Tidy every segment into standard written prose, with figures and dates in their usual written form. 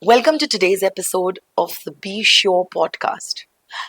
Welcome to today's episode of the Be Sure podcast.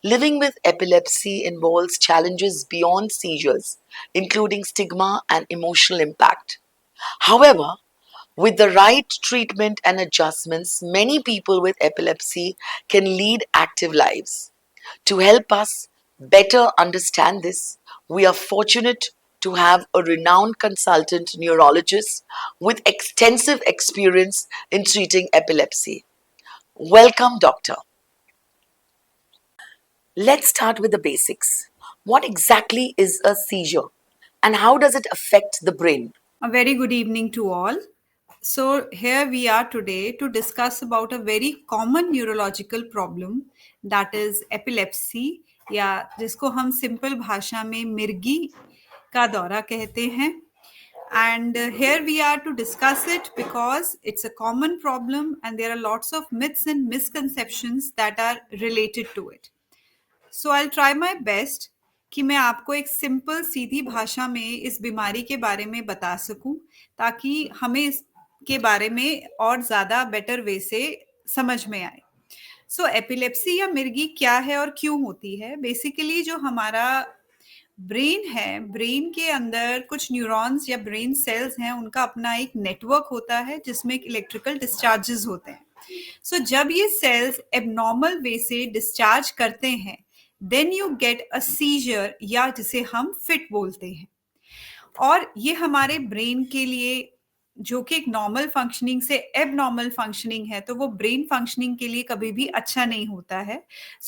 Living with epilepsy involves challenges beyond seizures, including stigma and emotional impact. However, with the right treatment and adjustments, many people with epilepsy can lead active lives. To help us better understand this, we are fortunate to have a renowned consultant neurologist with extensive experience in treating epilepsy. Welcome, Doctor. Let's start with the basics. What exactly is a seizure and how does it affect the brain? A very good evening to all. So here we are today to discuss about a very common neurological problem that is epilepsy या जिसको हम simple भाषा में मिर्गी का दौरा कहते हैं. And here we are to discuss it because it's a common problem and there are lots of myths and misconceptions that are related to it. So I try my best कि मैं आपको एक सिंपल सीधी भाषा में इस बीमारी के बारे में बता सकूं ताकि हमें इसके बारे में और ज़्यादा बेटर वे से समझ में आए. सो एपिलेप्सी या मिर्गी क्या है और क्यों होती है? बेसिकली जो हमारा ब्रेन है, ब्रेन के अंदर कुछ न्यूरॉन्स या ब्रेन सेल्स हैं, उनका अपना एक नेटवर्क होता है जिसमें इलेक्ट्रिकल डिस्चार्जेस होते हैं. जब ये सेल्स एबनॉर्मल वे से डिस्चार्ज करते हैं, then you get a seizure या जिसे हम फिट बोलते हैं. और ये हमारे ब्रेन के लिए जो कि एक नॉर्मल फंक्शनिंग से एबनॉर्मल फंक्शनिंग है, तो वो ब्रेन फंक्शनिंग के लिए कभी भी अच्छा नहीं होता है.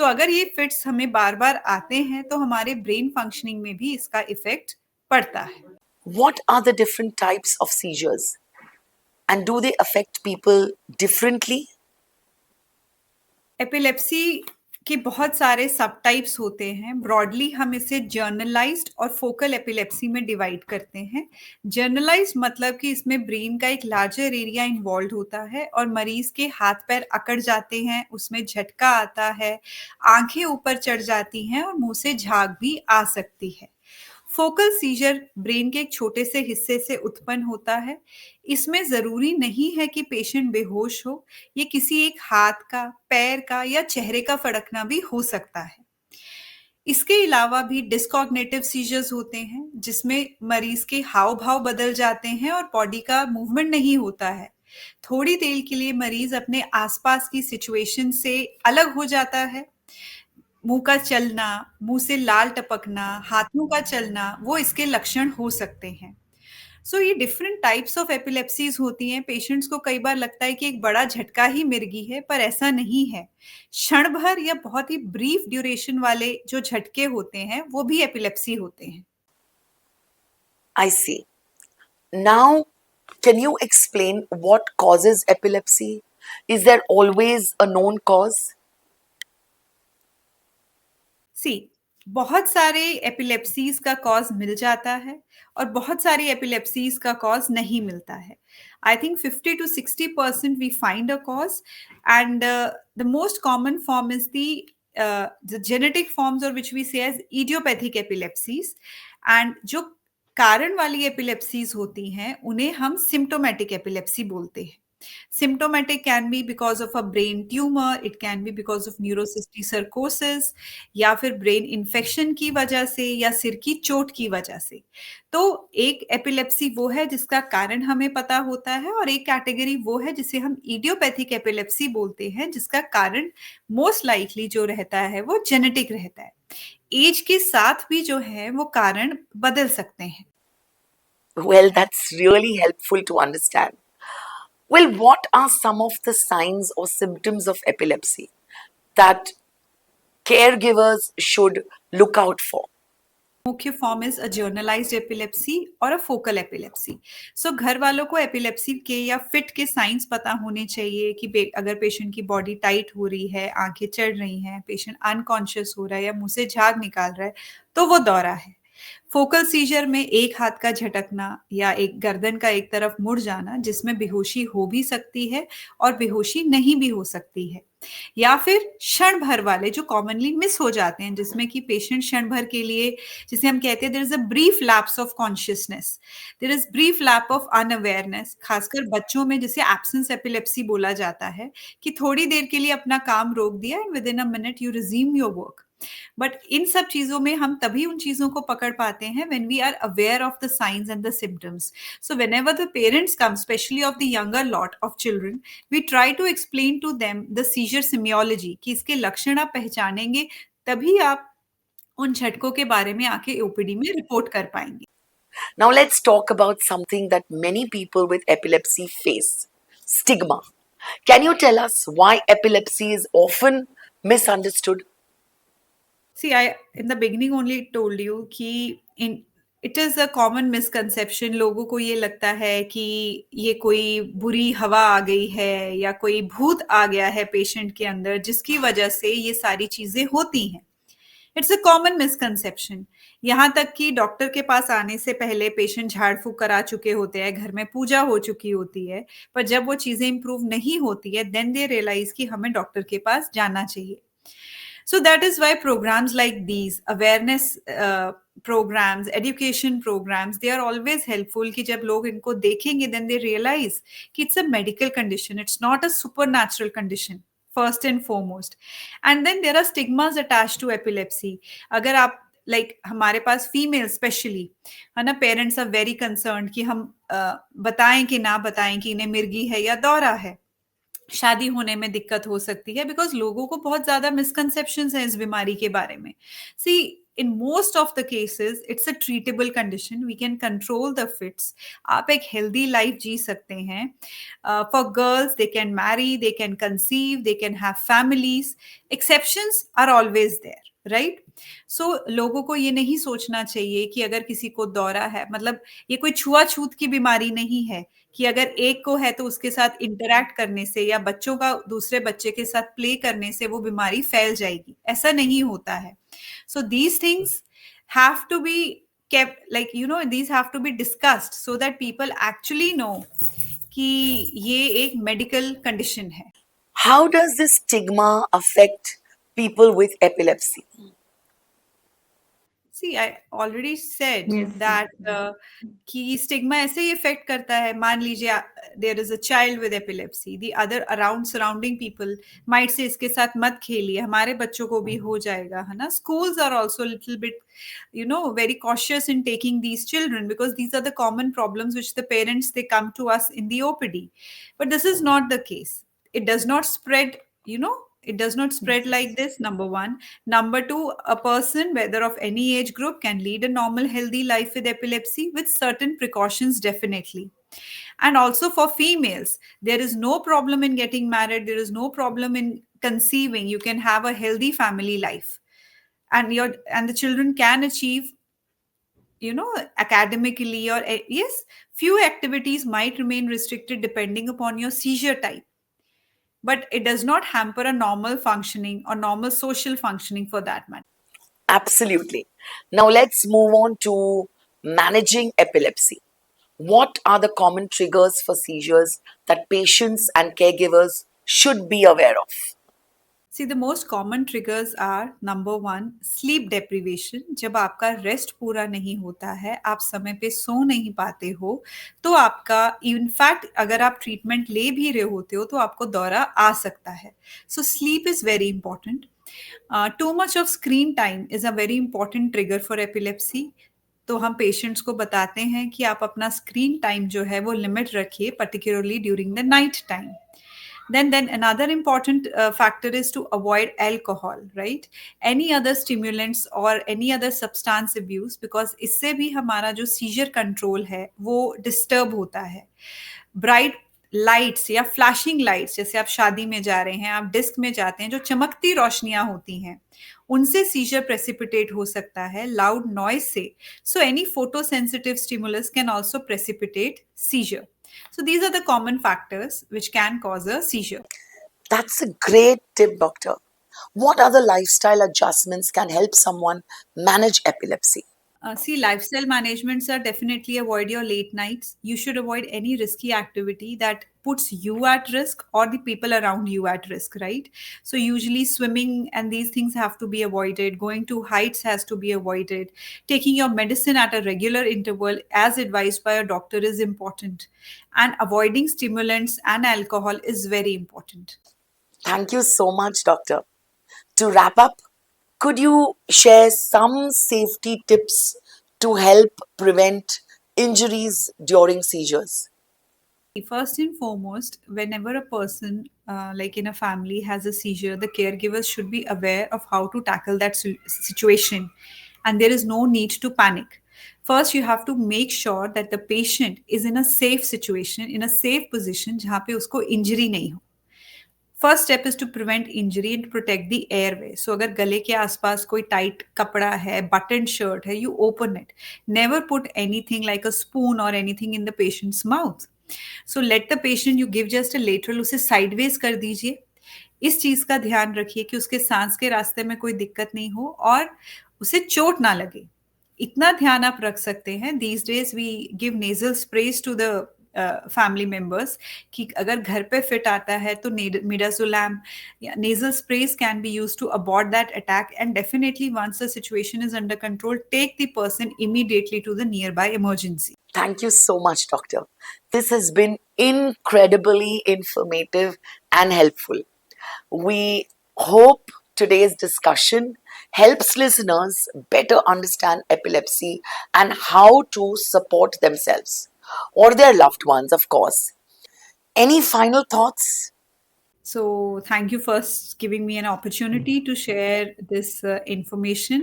अगर ये फिट्स हमें बार-बार आते हैं, तो हमारे ब्रेन फंक्शनिंग में भी इसका इफ़ेक्ट पड़ता है. What are the different types of seizures and do they affect people differently? Epilepsy के बहुत सारे सब टाइप्स होते हैं. ब्रॉडली हम इसे जर्नलाइज्ड और फोकल एपिलेप्सी में डिवाइड करते हैं. जर्नलाइज्ड मतलब कि इसमें ब्रेन का एक लार्जर एरिया इन्वॉल्व होता है और मरीज के हाथ पैर अकड़ जाते हैं, उसमें झटका आता है, आंखें ऊपर चढ़ जाती हैं और मुंह से झाग भी आ सकती है. फोकल सीजर ब्रेन के एक छोटे से हिस्से से उत्पन्न होता है. इसमें ज़रूरी नहीं है कि पेशेंट बेहोश हो, ये किसी एक हाथ का, पैर का या चेहरे का फड़कना भी हो सकता है. इसके अलावा भी डिस्कॉग्निटिव सीजर्स होते हैं, जिसमें मरीज के हाव-भाव बदल जाते हैं और बॉडी का मूवमेंट नहीं होता है. थोड़ी देर के लिए मरीज अपने आसपास की सिचुएशन से अलग हो जाता है. मुँह का चलना, मुँह से लाल टपकना, हाथों का चलना, वो इसके लक्षण हो सकते हैं. ये डिफरेंट टाइप्स ऑफ एपिलेप्सीज़ होती हैं. पेशेंट्स को कई बार लगता है कि एक बड़ा झटका ही मिर्गी है, पर ऐसा नहीं है. क्षण भर या बहुत ही ब्रीफ ड्यूरेशन वाले जो झटके होते हैं, वो भी एपिलेप्सी होते हैं. I see. Now, can you explain what causes epilepsy? Is there always a known cause? सी बहुत सारे एपिलेप्सीज का कॉज मिल जाता है और बहुत सारी एपिलेप्सीज का कॉज नहीं मिलता है. I think 50 to 60% we find a cause and the most common form is the genetic forms और which we say as idiopathic epilepsies. And जो कारण वाली एपिलेप्सीज होती हैं उन्हें हम सिम्टोमेटिक एपिलेप्सी बोलते हैं. Symptomatic can be because of a brain tumor, it can be because of neurocystic sarcosis या फिर ब्रेन इन्फेक्शन की वजह से या सिर की चोट की वजह से. तो एक एपिलेप्सी वो है जिसका कारण हमें पता होता है और एक कैटेगरी वो है जिसे हम इडियोपैथिक एपिलेप्सी बोलते हैं जिसका कारण मोस्ट लाइकली जो रहता है वो जेनेटिक रहता है. एज के साथ भी जो है वो कारण बदल सकते हैं. Well, that's really helpful to understand. Well, what are some of the signs or symptoms of epilepsy that caregivers should look out for? मुख्य form is a generalised epilepsy और अ फोकल एपिलेप्सी. घर वालों को epilepsy के या fit के science पता होने चाहिए कि अगर पेशेंट की बॉडी टाइट हो रही है, आंखें चढ़ रही हैं, पेशेंट अनकॉन्शियस हो रहा है या मुंह से झाग निकाल रहा है, तो वो दौरा है. फोकल सीजर में एक हाथ का झटकना या एक गर्दन का एक तरफ मुड़ जाना जिसमें बेहोशी हो भी सकती है और बेहोशी नहीं भी हो सकती है, या फिर क्षण भर वाले जो कॉमनली मिस हो जाते हैं जिसमें कि पेशेंट क्षण भर के लिए, जिसे हम कहते हैं there is a brief lapse of consciousness, there is brief lap of unawareness, खासकर बच्चों में जिसे एब्सेंस एपिलेप्सी बोला जाता है, कि थोड़ी देर के लिए अपना काम रोक दिया and with in a minute you resume your work. But in सब चीजों में हम तभी उन चीजों को पकड़ पाते हैं when we are aware of the signs and the symptoms. So whenever the parents come, specially of the younger lot of children, we try to explain to them the seizure semiology, कि इसके लक्षण आप पहचानेंगे तभी आप उन झटकों के बारे में आके ओपीडी में रिपोर्ट कर पाएंगे। Now let's talk about something that many people with epilepsy face: stigma. Can you tell us why epilepsy is often misunderstood? See, I in the beginning only told you कि in it is a common misconception, लोगों को ये लगता है कि ये कोई बुरी हवा आ गई है या कोई भूत आ गया है पेशेंट के अंदर जिसकी वजह से ये सारी चीजें होती हैं। It's a common misconception. यहाँ तक कि डॉक्टर के पास आने से पहले पेशेंट झाड़ फूक करा चुके होते हैं, घर में पूजा हो चुकी होती है, पर जब वो चीजें इंप्रूव नहीं होती है देन दे रियलाइज कि हमें डॉक्टर के पास जाना चाहिए। So that is why programs like these, awareness programs, education programs, they are always helpful कि जब लोग इनको देखेंगे then they realize कि it's a medical condition, it's not a supernatural condition, first and foremost. And then there are stigmas attached to epilepsy. अगर आप हमारे पास female specially है ना, पेरेंट्स आर वेरी कंसर्न कि हम बताएं कि ना बताएं कि इन्हें मिर्गी है या दौरा है, शादी होने में दिक्कत हो सकती है, बिकॉज लोगों को बहुत ज्यादा मिसकंसेप्शंस हैं इस बीमारी के बारे में। See, in most of the cases it's a treatable condition, we can control the fits, आप एक हेल्दी लाइफ जी सकते हैं। For girls they can marry, they can conceive, they can have families, exceptions are always there, right? So लोगों को ये नहीं सोचना चाहिए कि अगर किसी को दौरा है, मतलब ये कोई छुआछूत की बीमारी नहीं है कि अगर एक को है तो उसके साथ इंटरैक्ट करने से या बच्चों का दूसरे बच्चे के साथ प्ले करने से वो बीमारी फैल जाएगी, ऐसा नहीं होता है। So these things have to be kept, like you know, these have to be discussed so that people actually know कि ये एक मेडिकल कंडीशन है। How does this stigma affect people with epilepsy? See, I already said Yes. that कि stigma ऐसे ही effect करता है। मान लीजिए there is a child with epilepsy, the other around surrounding people might say इसके साथ मत खेलिए, हमारे बच्चों को भी हो जाएगा, है ना। Schools are also little bit very cautious in taking these children because these are the common problems which the parents they come to us in the OPD, but this is not the case. It does not spread, it does not spread like this, number one. Number two, a person, whether of any age group, can lead a normal, healthy life with epilepsy with certain precautions, definitely. And also for females, there is no problem in getting married, there is no problem in conceiving. You can have a healthy family life. And the children can achieve academically, or yes, few activities might remain restricted depending upon your seizure type, but it does not hamper a normal functioning or normal social functioning for that matter. Absolutely. Now let's move on to managing epilepsy. What are the common triggers for seizures that patients and caregivers should be aware of? See, the most common triggers are, number one, sleep deprivation. जब आपका rest पूरा नहीं होता है, आप समय पे सो नहीं पाते हो, तो आपका, इनफैक्ट अगर आप ट्रीटमेंट ले भी रहे होते हो तो आपको दौरा आ सकता है। So sleep is very important. Too much of screen time is a very important trigger for epilepsy. तो हम पेशेंट्स को बताते हैं कि आप अपना स्क्रीन टाइम जो है वो लिमिट रखिए, particularly during the night time. Then another important factor is to avoid alcohol, right? Any other stimulants or any other substance abuse, because इससे भी हमारा जो seizure control है वो disturb होता है. Bright लाइट्स या फ्लैशिंग लाइट्स, जैसे आप शादी में जा रहे हैं, आप डिस्क में जाते हैं, जो चमकती रोशनियां होती हैं, उनसे सीजर प्रेसिपिटेट हो सकता है, लाउड नॉइज से. So any photo sensitive stimulus can also precipitate seizure. So these are the common factors which can cause a seizure. That's a great tip, doctor. What other lifestyle adjustments can help someone manage epilepsy? See, lifestyle managements are definitely avoid your late nights. You should avoid any risky activity that puts you at risk or the people around you at risk, right? So, usually swimming and these things have to be avoided. Going to heights has to be avoided. Taking your medicine at a regular interval, as advised by a doctor, is important. And avoiding stimulants and alcohol is very important. Thank you so much, Doctor. To wrap up, could you share some safety tips to help prevent injuries during seizures? First and foremost, whenever a person, like in a family, has a seizure, the caregivers should be aware of how to tackle that situation, and there is no need to panic. First, you have to make sure that the patient is in a safe situation, in a safe position, जहाँ पे उसको injury नहीं हो. First step is to prevent injury and protect the airway. So अगर गले के आसपास कोई टाइट कपड़ा है, बटन शर्ट है, you open it. Never put anything like a spoon और anything in the patient's mouth. So let the patient, you give just a lateral, उसे साइडवेज कर दीजिए. इस चीज का ध्यान रखिए कि उसके सांस के रास्ते में कोई दिक्कत नहीं हो और उसे चोट ना लगे. इतना ध्यान आप रख सकते हैं. These days we give nasal sprays to the family members कि अगर घर पे फिट आता है तो मिडाजोलैम या nasal sprays can be use to abort that attack. And definitely once the situation is under control, take the person immediately to the nearby emergency. Thank you so much, Doctor. This has been incredibly informative and helpful. We hope today's discussion helps listeners better understand epilepsy and how to support themselves or their loved ones, of course. Any final thoughts? So, thank you first giving me an opportunity to share this information.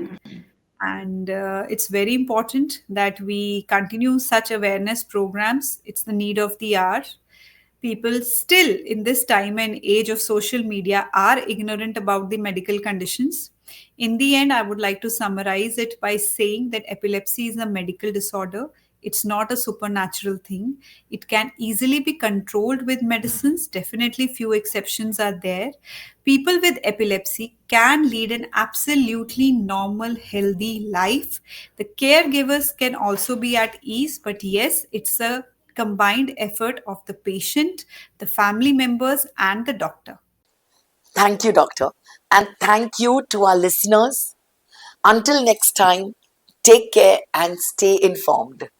And it's very important that we continue such awareness programs. It's the need of the hour. People still, in this time and age of social media, are ignorant about the medical conditions. In the end, I would like to summarize it by saying that epilepsy is a medical disorder. It's not a supernatural thing. It can easily be controlled with medicines. Definitely, few exceptions are there. People with epilepsy can lead an absolutely normal, healthy life. The caregivers can also be at ease, but yes, it's a combined effort of the patient, the family members, and the doctor. Thank you, Doctor. And thank you to our listeners. Until next time, take care and stay informed.